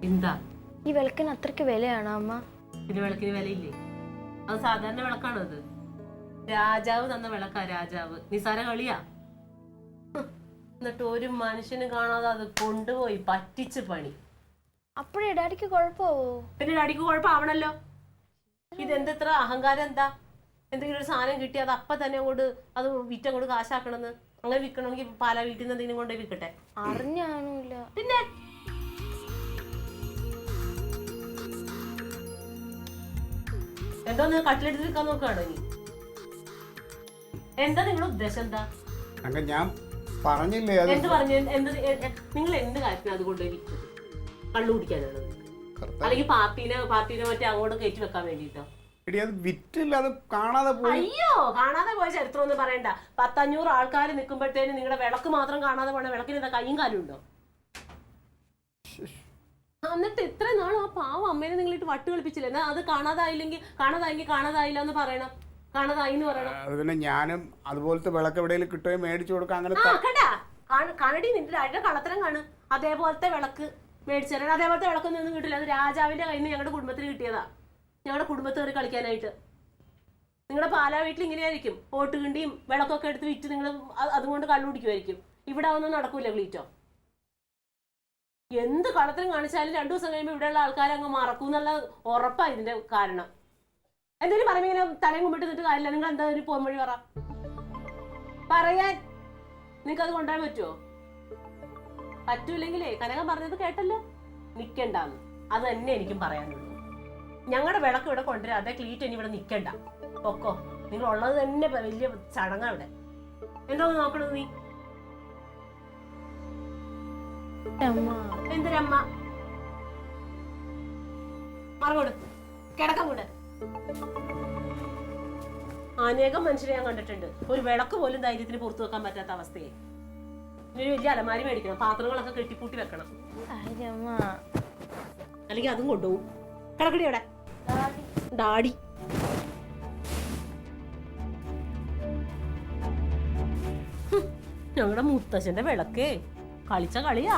എന്താ ഈ വിളക്കിന് അത്രയ്ക്ക് വിലയാണോ അമ്മ? പിന്നെ വിളക്കിന് വിലയില്ലേ? അത് സാധാരണ വിളക്കാണോ അത്? രാജാവ് തന്ന വിളക്കാ, രാജാവ്. നിസാര കളിയാ. എന്നിട്ട് ഒരു മനുഷ്യനും കാണാതെ അത് കൊണ്ടുപോയി പറ്റിച്ച് പണി. അപ്പോഴേ ഡാഡിക്ക് കുഴപ്പമാവോ? പിന്നെ ഡാഡിക്ക് കുഴപ്പമാവണല്ലോ. ഇതെന്തത്ര അഹങ്കാരം? എന്താ എന്തെങ്കിലും ഒരു സാധനം കിട്ടി അത് അപ്പൊ തന്നെ അങ്ങോട്ട് അത് വിറ്റങ്ങോട്ട് കാശാക്കണമെന്ന്? അങ്ങനെ വിൽക്കണമെങ്കിൽ പല വീട്ടിൽ നിന്ന് എന്തെങ്കിലും കൊണ്ടുപോയി വിൽക്കട്ടെ. അറിഞ്ഞാണില്ല. പിന്നെ എന്തോ നിങ്ങൾ കട്ടിലെടുത്ത് വിൽക്കാൻ നോക്കുകയാണോ ഇനി? എന്താ നിങ്ങളുടെ ഉദ്ദേശം? എന്താ ഞാൻ പറഞ്ഞില്ലേ? എന്ത് പറഞ്ഞു? നിങ്ങൾ എന്ത് കാര്യത്തിന് അതുകൊണ്ട് വിൽക്കുന്നത്? കള്ളു കുടിക്കാനാണ്? അല്ലെങ്കിൽ പാർട്ടീനെ മറ്റേ അങ്ങോട്ട് കയറ്റി വെക്കാൻ വേണ്ടിട്ടോ? അത് വിറ്റില്ല, അത് കാണാതെ പോയി. അയ്യോ, കാണാതെ പോയ ചരിത്രം ഒന്നും പറയണ്ട. 500 ആൾക്കാർ നിൽക്കുമ്പോഴത്തേന് നിങ്ങളുടെ വിളക്ക് മാത്രം കാണാതെ പോണ വിളക്കിന് എന്താ കയ്യും കാലും ഉണ്ടോ? എന്നിട്ട് ഇത്ര നാളും ആ പാവം അമ്മേനെ നിങ്ങളിട്ട് വട്ട് കളിപ്പിച്ചില്ല. എന്നാ അത് കാണാതായില്ല എന്ന് പറയണം. കാണാതായി എന്ന് പറയണം. പിന്നെ ഞാനും അതുപോലത്തെ വിളക്ക് എവിടെയെങ്കിലും കിട്ടുകയും മേടിച്ചു കൊടുക്കാം. അങ്ങനെ കാണടി, നിന്റെ അഴ കളത്തരം കാണും. അതേപോലത്തെ വിളക്ക് മേടിച്ചു. അതേപോലത്തെ വിളക്കൊന്നും കിട്ടില്ല. അത് രാജാവിന്റെ കയ്യിൽ നിന്ന് ഞങ്ങളുടെ കുടുംബത്തിന് കിട്ടിയതാ. ഞങ്ങളുടെ കുടുംബത്തിൽ കയറി കളിക്കാനായിട്ട്. നിങ്ങളുടെ പാലാ വീട്ടിൽ ഇങ്ങനെയായിരിക്കും. ഓട്ടുകിണ്ടിയും വിളക്കൊക്കെ എടുത്ത് വിറ്റ് നിങ്ങൾ അതുകൊണ്ട് കള്ളു കുടിക്കുമായിരിക്കും. ഇവിടെ ഒന്നും നടക്കൂല ക്ലീറ്റോ. എന്ത് കളത്തിലും കാണിച്ചാലും 2 ദിവസം കഴിയുമ്പോൾ ഇവിടെയുള്ള ആൾക്കാരെ അങ്ങ് മറക്കും എന്നുള്ള ഉറപ്പാ ഇതിന്റെ കാരണം. എന്തെങ്കിലും പറയുമ്പോൾ ഇങ്ങനെ തലയും കുമ്പിട്ട് നിന്നിട്ട് കാര്യമില്ല. നിങ്ങൾ എന്താ ഒരു പോംവഴി പറയാൻ? നിങ്ങൾക്ക് അത് കൊണ്ടുവരാൻ പറ്റുമോ? പറ്റൂല്ലെങ്കിലേ കനകം പറഞ്ഞത് കേട്ടല്ലോ, നിക്കണ്ടാന്ന്. അത് തന്നെ എനിക്കും പറയാനുള്ളൂ. ഞങ്ങളുടെ വിളക്ക് ഇവിടെ കൊണ്ടുവരാം. അതേ ക്ലീറ്റ് ഇനി ഇവിടെ നിക്കണ്ട. പൊക്കോ, നിങ്ങൾ ഉള്ളത് തന്നെ വലിയ ചടങ്ങാ ഇവിടെ. എന്തോന്ന് നോക്കണത് നീ? എന്തൊരമ്മ? മറങ്ങോട്, കിടക്കാൻ കൂടെ. അനേകം മനുഷ്യരെ ഞാൻ കണ്ടിട്ടുണ്ട്. ഒരു വിളക്ക് പോലും ധൈര്യത്തിന് പുറത്തു വെക്കാൻ പറ്റാത്ത അവസ്ഥയെ. ഇനി വലിയ അലമാരി മേടിക്കണം, പാത്രങ്ങളൊക്കെ കെട്ടിപ്പൂട്ടി വെക്കണം. അല്ലെങ്കിൽ അതും കൊണ്ടുപോകും. കിടക്കടി അവിടെ ഡാഡി. ഞങ്ങളുടെ മുത്തശ്ശന്റെ വിളക്കേ കളിച്ച കളിയാ.